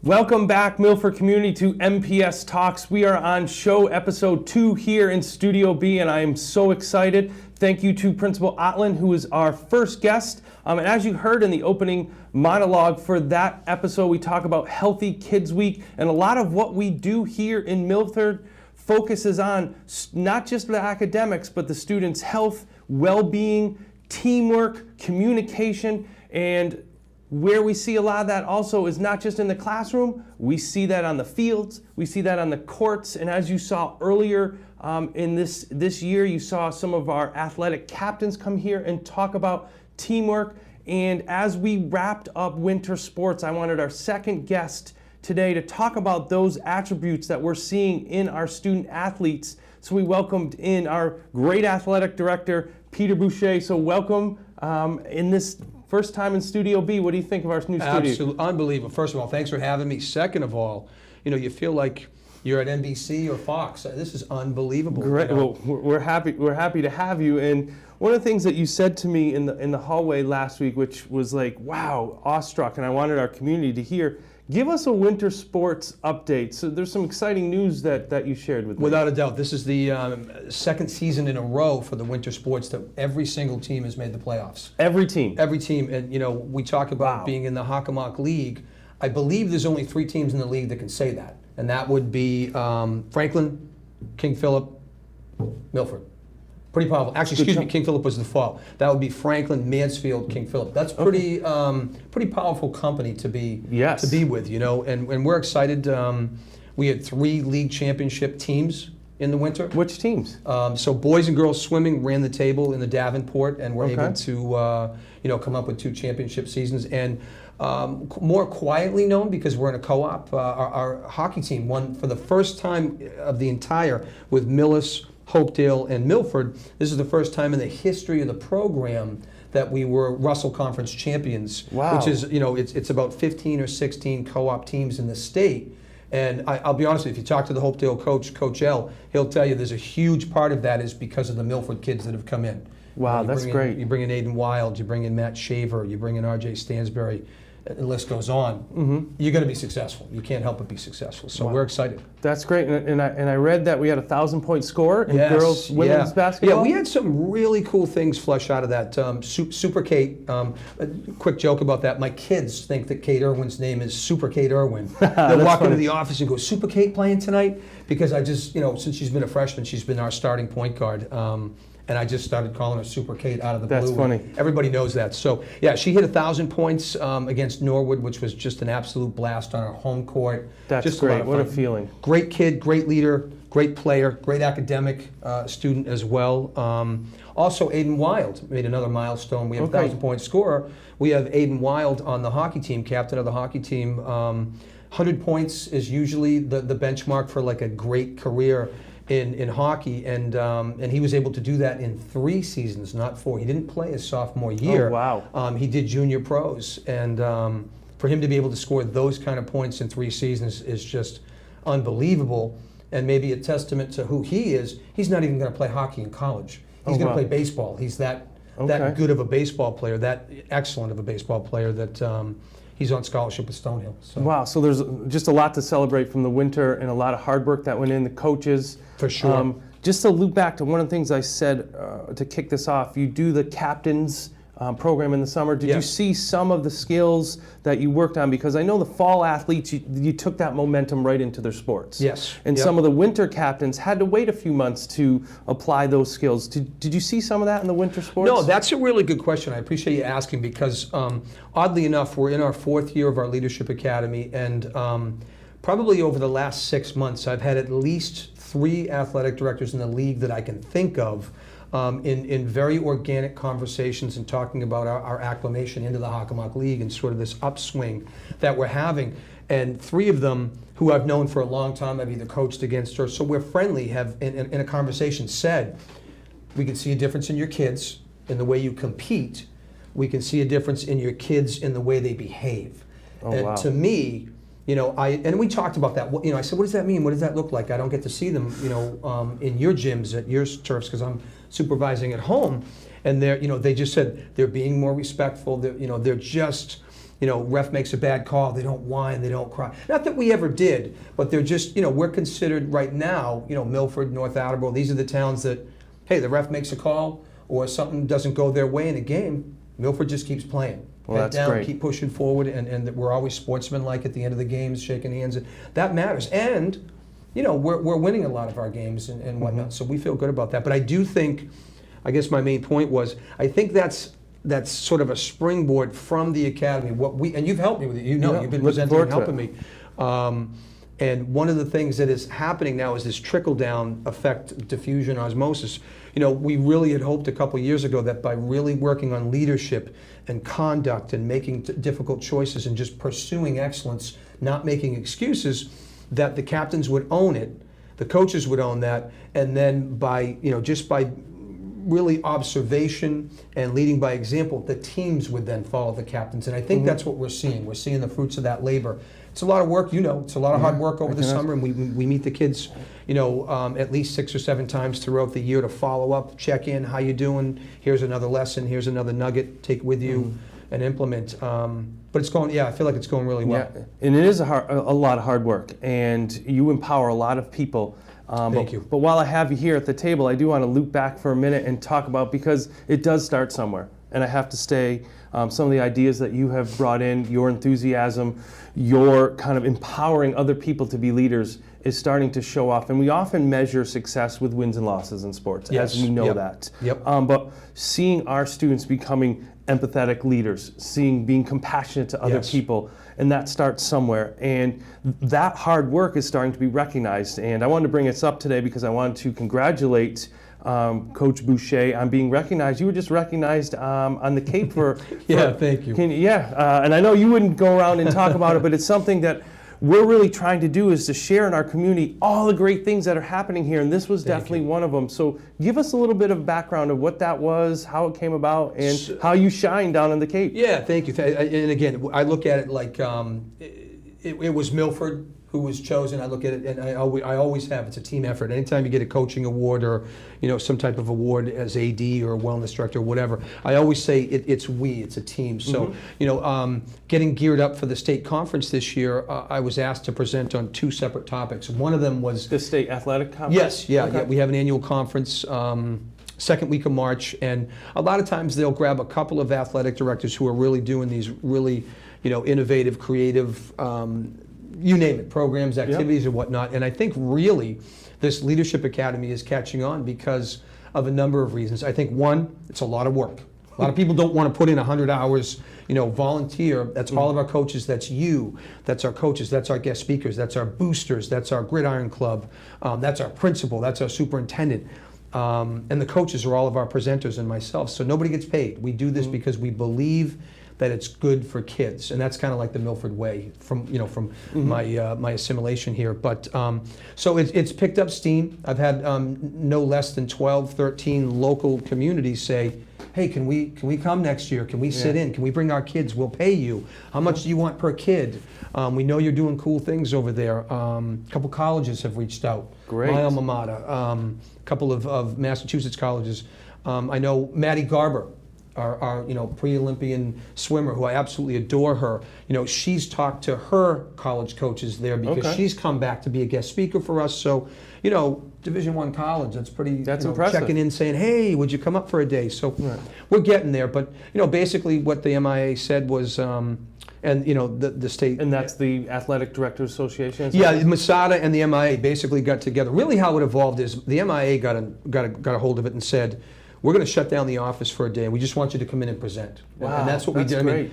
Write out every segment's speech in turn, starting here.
Welcome back, Milford community, to MPS Talks. We are on show episode 2 here in Studio B, and I am so excited. Thank you to Principal Otlin, who is our first guest. And as you heard in the opening monologue for that episode, we talk about Healthy Kids Week, and a lot of what we do here in Milford focuses on not just the academics, but the students' health, well-being, teamwork, communication, and where we see a lot of that also is not just in the classroom. We see that on the fields, we see that on the courts, and as you saw earlier in this year, you saw some of our athletic captains come here and talk about teamwork. And as we wrapped up winter sports, I wanted our second guest today to talk about those attributes that we're seeing in our student athletes. So we welcomed in our great athletic director, Peter Boucher. So welcome in this first time in Studio B. What do you think of our new studio? Absolutely unbelievable. First of all, thanks for having me. Second of all, you feel like you're at NBC or Fox. This is unbelievable. Great. Well, we're happy to have you. And one of the things that you said to me in the hallway last week, which was like, wow, awestruck, and I wanted our community to hear. Give us a winter sports update. So there's some exciting news that you shared with me. Without a doubt, this is the second season in a row for the winter sports that every single team has made the playoffs. Every team? Every team. And, we talk about being in the Hockomock League. I believe there's only 3 teams in the league that can say that. And that would be Franklin, King Philip, Milford. Pretty powerful. Actually, excuse me, King Philip was the fall. That would be Franklin, Mansfield, King Philip. That's pretty pretty powerful company to be with, and we're excited. We had 3 league championship teams in the winter. Which teams? So boys and girls swimming ran the table in the Davenport, and we're able to come up with 2 championship seasons. And more quietly known because we're in a co-op, our hockey team won for the first time of the entire with Millis, Hopedale, and Milford. This is the first time in the history of the program that we were Russell Conference champions. Wow. Which is, it's about 15 or 16 co-op teams in the state. And I'll be honest with you, if you talk to the Hopedale coach, Coach L, he'll tell you there's a huge part of that is because of the Milford kids that have come in. Wow, that's great. You bring in Aiden Wild, you bring in Matt Shaver, you bring in RJ Stansberry, the list goes on. You're going to be successful. You can't help but be successful. So we're excited. That's great. And I read that we had a 1,000-point score in girls women's basketball. Yeah, we had some really cool things flush out of that. Super Kate. A quick joke about that. My kids think that Kate Irwin's name is Super Kate Irwin. They'll walk into the office and go, "Super Kate playing tonight?" Because I just, since she's been a freshman, she's been our starting point guard. And I just started calling her Super Kate out of the blue. That's funny. Everybody knows that. So, yeah, she hit 1,000 points against Norwood, which was just an absolute blast on our home court. That's just great. What a feeling. Great kid, great leader, great player, great academic student as well. Also, Aiden Wild made another milestone. We have a 1,000-point scorer. We have Aiden Wild on the hockey team, captain of the hockey team. 100 points is usually the benchmark for like a great career in hockey, and he was able to do that in 3 seasons, not 4. He didn't play his sophomore year. Oh, wow. He did junior pros, and for him to be able to score those kind of points in 3 seasons is just unbelievable, and maybe a testament to who he is. He's not even going to play hockey in college. He's going to play baseball. He's that good of a baseball player, that excellent of a baseball player that he's on scholarship with Stonehill. So. Wow, so there's just a lot to celebrate from the winter and a lot of hard work that went in, the coaches. For sure. Just to loop back to one of the things I said to kick this off, you do the captains program in the summer. Did you see some of the skills that you worked on? Because I know the fall athletes, you took that momentum right into their sports. Yes. And some of the winter captains had to wait a few months to apply those skills. Did you see some of that in the winter sports? No, that's a really good question. I appreciate you asking because oddly enough, we're in our 4th year of our Leadership Academy, and probably over the last 6 months, I've had at least 3 athletic directors in the league that I can think of in very organic conversations and talking about our acclimation into the Hockomock League and sort of this upswing that we're having. And 3 of them, who I've known for a long time, I've either coached against or so we're friendly, have in a conversation said, we can see a difference in your kids in the way you compete. We can see a difference in your kids in the way they behave. And wow. To me, and we talked about that. I said, what does that mean? What does that look like? I don't get to see them, in your gyms at your turfs because I'm supervising at home. And they just said they're being more respectful. They're just ref makes a bad call, they don't whine, they don't cry. Not that we ever did, but they're just, we're considered right now, Milford, North Attleboro, these are the towns that, hey, the ref makes a call or something doesn't go their way in a game, Milford just keeps playing. Well, Head that's down, great. keep pushing forward, and we're always sportsmanlike at the end of the games, shaking hands. That matters. And, we're winning a lot of our games and whatnot, so we feel good about that. But I do think, I guess my main point was, I think that's sort of a springboard from the academy. And you've helped me with it. You've been presenting and helping me. And one of the things that is happening now is this trickle-down effect, diffusion, osmosis. We really had hoped a couple years ago that by really working on leadership and conduct and making difficult choices and just pursuing excellence, not making excuses, that the captains would own it, the coaches would own that, and then by, just by really observation and leading by example, the teams would then follow the captains. And I think that's what we're seeing. We're seeing the fruits of that labor. It's a lot of work, it's a lot of hard work over the summer, and we meet the kids, at least 6 or 7 times throughout the year to follow up, check in, how you doing, here's another lesson, here's another nugget, take with you and implement. But it's going, I feel like it's going really well. Yeah, and it is a lot of hard work, and you empower a lot of people. Thank you. But while I have you here at the table, I do want to loop back for a minute and talk about, because it does start somewhere, and I have to say, some of the ideas that you have brought in, your enthusiasm, your kind of empowering other people to be leaders is starting to show off. And we often measure success with wins and losses in sports, as we know that. Yep. But seeing our students becoming empathetic leaders, being compassionate to other people, and that starts somewhere. And that hard work is starting to be recognized. And I wanted to bring this up today because I wanted to congratulate Coach Boucher on being recognized. You were just recognized on the Cape for thank you. And I know you wouldn't go around and talk about it, but it's something that we're really trying to do, is to share in our community all the great things that are happening here, and this was definitely one of them. So give us a little bit of background of what that was, how it came about, and how you shine down in the Cape. Yeah, thank you. And again, I look at it like it was Milford who was chosen. I look at it, and I always have. It's a team effort. Anytime you get a coaching award or some type of award as AD or wellness director or whatever, I always say it's a team. So getting geared up for the state conference this year, I was asked to present on 2 separate topics. One of them was the state athletic conference. Yes, we have an annual conference. Second week of March, and a lot of times they'll grab a couple of athletic directors who are really doing these really, innovative, creative, you name it, programs, activities, and whatnot. And I think really this Leadership Academy is catching on because of a number of reasons. I think one, it's a lot of work. A lot of people don't want to put in 100 hours, volunteer. That's all of our coaches. That's you. That's our coaches. That's our guest speakers. That's our boosters. That's our Gridiron Club. That's our principal. That's our superintendent. And the coaches are all of our presenters and myself. So nobody gets paid. We do this because we believe that it's good for kids, and that's kind of like the Milford way from my assimilation here. But so it's picked up steam. I've had no less than 12, 13 local communities say, hey, can we come next year? Can we sit in? Can we bring our kids? We'll pay you. How much do you want per kid? We know you're doing cool things over there. A couple colleges have reached out. Great. My alma mater. A couple of Massachusetts colleges. I know Maddie Garber, our pre-Olympian swimmer, who I absolutely adore her. She's talked to her college coaches there because she's come back to be a guest speaker for us. So, Division I college, that's pretty. That's impressive. Checking in, saying, "Hey, would you come up for a day?" So we're getting there. But basically, what the MIA said was, the state. And that's the Athletic Directors Association. Masada and the MIA basically got together. Really, how it evolved is the MIA got a hold of it and said, we're going to shut down the office for a day, and we just want you to come in and present. Wow, and that's what we did. Great.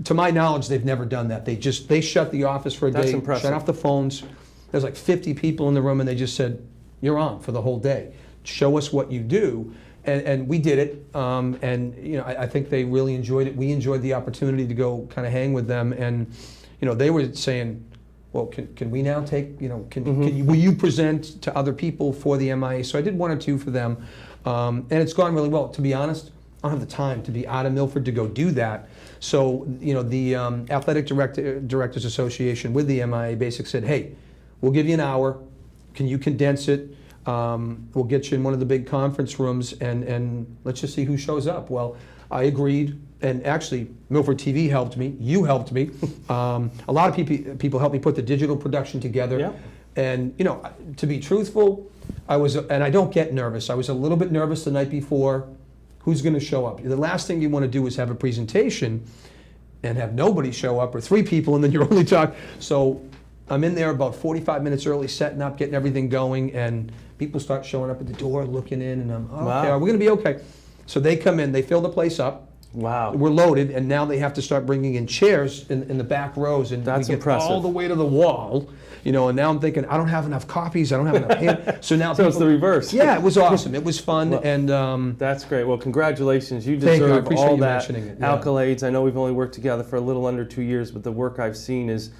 To my knowledge, they've never done that. They shut the office for a day, impressive. shut off the phones. There's like 50 people in the room, and they just said, you're on for the whole day. Show us what you do. And we did it, I think they really enjoyed it. We enjoyed the opportunity to go kind of hang with them, and they were saying, well, can we now take, will you present to other people for the MIA? So I did 1 or 2 for them. And it's gone really well. To be honest, I don't have the time to be out of Milford to go do that. So, the Athletic Directors Association with the MIA basically said, hey, we'll give you an hour. Can you condense it? We'll get you in one of the big conference rooms and let's just see who shows up. Well, I agreed, and actually Milford TV helped me. You helped me. A lot of people helped me put the digital production together. Yeah. And you know, to be truthful, and I don't get nervous. I was a little bit nervous the night before. Who's going to show up? The last thing you want to do is have a presentation and have nobody show up, or 3 people, and then you're only talking. So I'm in there about 45 minutes early, setting up, getting everything going, and people start showing up at the door, looking in, and I'm, okay, Wow. are we going to be okay? So they come in, they fill the place up. Wow. We're loaded, and now they have to start bringing in chairs in the back rows, and That's we get impressive. all the way to the wall. You know, and now I'm thinking, I don't have enough copies, I don't have enough hand. So now So it's the reverse. Yeah, it was awesome. It was fun, Well, and That's great. Well, congratulations. You Thank you. I deserve appreciate all you that mentioning it. Yeah. accolades. I know we've only worked together for a little under 2 years, but the work I've seen is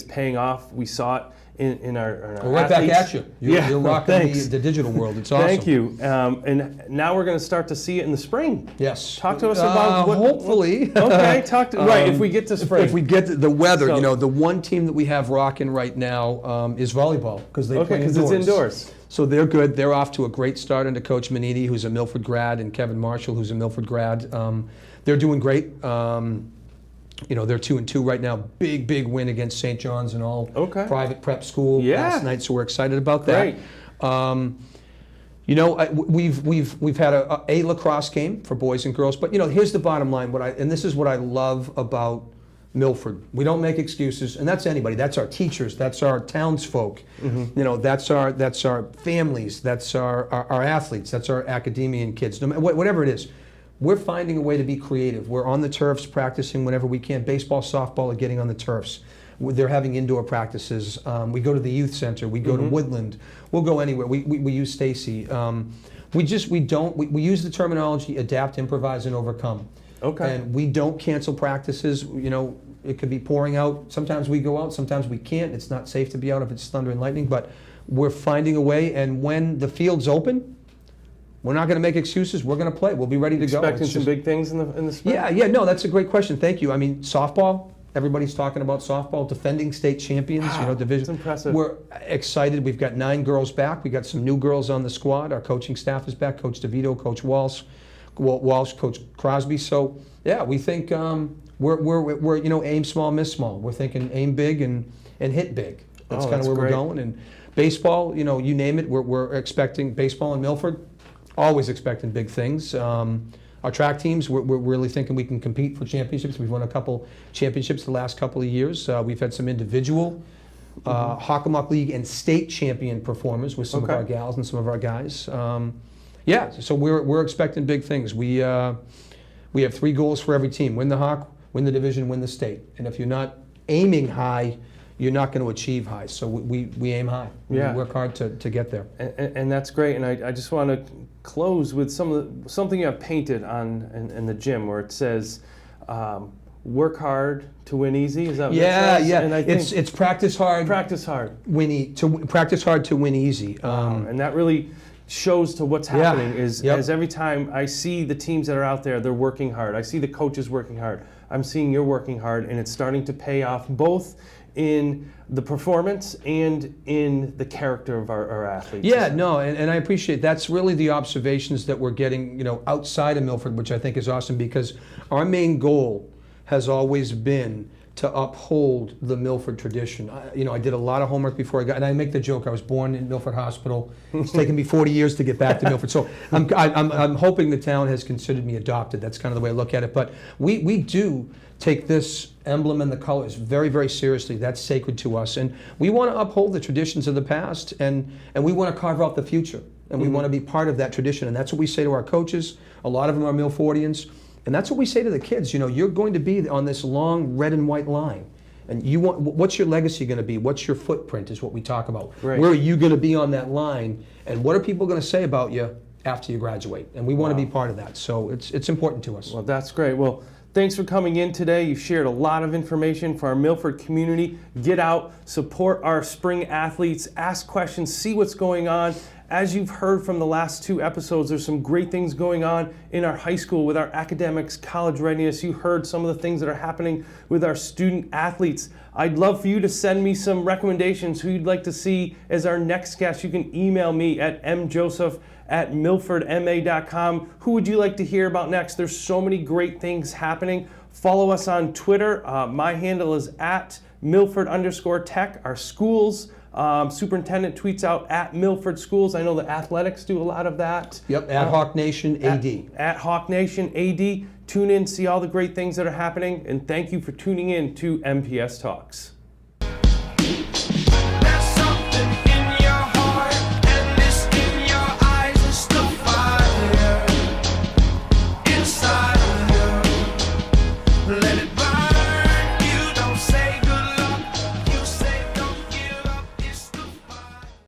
paying off. We saw it in our we're right back athletes. at you. You're rocking thanks. the digital world. It's awesome. Thank you. And now we're going to start to see it in the spring. Yes. Talk to us about what. Hopefully. Okay. Right. If we get to spring. If we get the weather, So- you know, the one team that we have rocking right now is volleyball because they play because indoors. it's indoors. So they're good. They're off to a great start under Coach Manini, who's a Milford grad, and Kevin Marshall, who's a Milford grad. They're doing great. You know, they're 2-2 right now. Big win against St. John's and all Okay. private prep school Yeah. last night. So we're excited about that. Great. You know, we've had a lacrosse game for boys and girls, but you know, here's the bottom line. And this is what I love about Milford. We don't make excuses, and that's anybody. That's our teachers. That's our townsfolk. You know, that's our families. That's our athletes. That's our academician kids. No matter whatever it is, we're finding a way to be creative. We're on the turfs practicing whenever we can. Baseball, softball are getting on the turfs. They're having indoor practices. We go to the youth center. We go to Woodland. We'll go anywhere. We use Stacy. We use the terminology adapt, improvise, and overcome. Okay. And we don't cancel practices. You know, it could be pouring out. Sometimes we go out. Sometimes we can't. It's not safe to be out if it's thunder and lightning. But we're finding a way. And when the field's open, we're not going to make excuses. We're going to play. We'll be ready to go. Expecting It's some just- big things in the spring. Yeah. No, that's a great question. Thank you. I mean, softball. Everybody's talking about softball, defending state champions, you know, division. That's impressive. We're excited. We've got 9 girls back. We got some new girls on the squad. Our coaching staff is back. Coach DeVito, Coach Walsh, Coach Crosby. So yeah, we think we're you know, aim small, miss small. We're thinking aim big and hit big. That's kind of where great. we're going. And baseball, you know, you name it. We're expecting baseball in Milford. Always expecting big things. Our track teams, we're really thinking we can compete for championships. We've won a couple championships the last couple of years. We've had some individual Hockomock League and state champion performers with some of our gals and some of our guys. Yeah, so we're expecting big things. We have 3 goals for every team: win the Hawk, win the division, win the state. And if you're not aiming high, you're not going to achieve high. So we aim high. We work hard to get there. And that's great. And I just want to close with something you have painted on in the gym where it says, "Work hard to win easy." Is that what it says? Yeah. And I think It's practice hard, practice hard, practice hard to win easy. and that really shows to what's happening. Is Yep. as every time I see the teams that are out there, they're working hard. I see the coaches working hard. I'm seeing you're working hard, and it's starting to pay off both in the performance and in the character of our athletes. Yeah, no, and I appreciate that's really the observations that we're getting, you know, outside of Milford, which I think is awesome because our main goal has always been to uphold the Milford tradition. I did a lot of homework before I got, and I make the joke, I was born in Milford Hospital. It's taken me 40 years to get back to Milford. So I'm hoping the town has considered me adopted. That's kind of the way I look at it. But we do take this emblem and the colors very, very seriously. That's sacred to us. And we want to uphold the traditions of the past, and we want to carve out the future. And we want to be part of that tradition. And that's what we say to our coaches. A lot of them are Milfordians. And that's what we say to the kids. You know, you're going to be on this long red and white line. And what's your legacy going to be? What's your footprint is what we talk about. Right. Where are you going to be on that line? And what are people going to say about you after you graduate? And we want to be part of that. So it's important to us. Well, that's great. Well, thanks for coming in today. You've shared a lot of information for our Milford community. Get out, support our spring athletes, ask questions, see what's going on, As you've heard from the last 2 episodes, there's some great things going on in our high school with our academics, college readiness. You heard some of the things that are happening with our student athletes. I'd love for you to send me some recommendations who you'd like to see as our next guest. You can email me at mjoseph@milfordma.com. Who would you like to hear about next? There's so many great things happening. Follow us on Twitter. My handle is @Milford_Tech. Our schools. Superintendent tweets out at Milford Schools. I know the athletics do a lot of that. Yep, at Hawk Nation AD. At Hawk Nation AD. Tune in, see all the great things that are happening, and thank you for tuning in to MPS Talks.